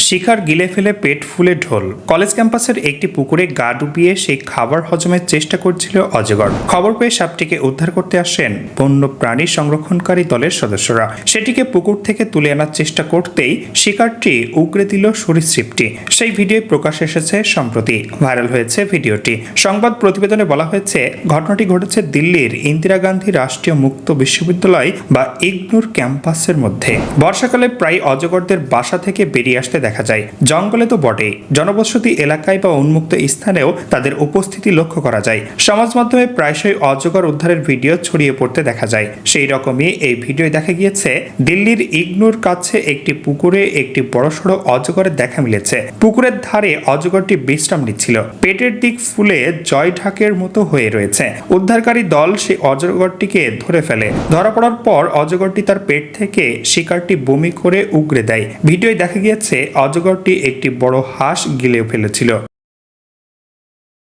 শিকার গিলে ফেলে পেট ফুলে ঢোল। কলেজ ক্যাম্পাসের একটি পুকুরে গা ডুবিয়ে সেই খাবার হজমের চেষ্টা করছিল অজগর। খবর পেয়ে সাপটিকে উদ্ধার করতে আসেন বন্য প্রাণী সংরক্ষণকারী দলের সদস্যরা। সেটিকে পুকুর থেকে তুলে আনার চেষ্টা করতেই শিকারটি উগরে দিল সরীসৃপটি। সেই ভিডিও প্রকাশ এসেছে সম্প্রতি। ভাইরাল হয়েছে ভিডিওটি। সংবাদ প্রতিবেদনে বলা হয়েছে, ঘটনাটি ঘটেছে দিল্লির ইন্দিরা গান্ধী রাষ্ট্রীয় মুক্ত বিশ্ববিদ্যালয় বা ইগনুর ক্যাম্পাসের মধ্যে। বর্ষাকালে প্রায় অজগরদের বাসা থেকে বেরিয়ে আসতে দেখা যায়। জঙ্গলে তো বটেই, জনবসতি এলাকায় বা উন্মুক্ত স্থানেও তাদের উপস্থিতি লক্ষ্য করা যায়। সমাজ মাধ্যমে প্রায়শই অজগর উদ্ধারের ভিডিও ছড়িয়ে পড়তে দেখা যায়। সেই রকমই এই ভিডিও দেখা গিয়েছে দিল্লির ইগনুর কাছে একটি পুকুরে একটি বড়সড় অজগরের দেখা মিলেছে। পুকুরের ধারে অজগরটি বিশ্রাম নিচ্ছিল, পেটের দিক ফুলে জয় ঢাকের মতো হয়ে রয়েছে। উদ্ধারকারী দল সেই অজগরটিকে ধরে ফেলে। ধরা পড়ার পর অজগরটি তার পেট থেকে শিকারটি বমি করে উগরে দেয়। ভিডিওয় দেখা গিয়েছে অজগরটি একটি বড় হাঁস গিলে ফেলেছিল।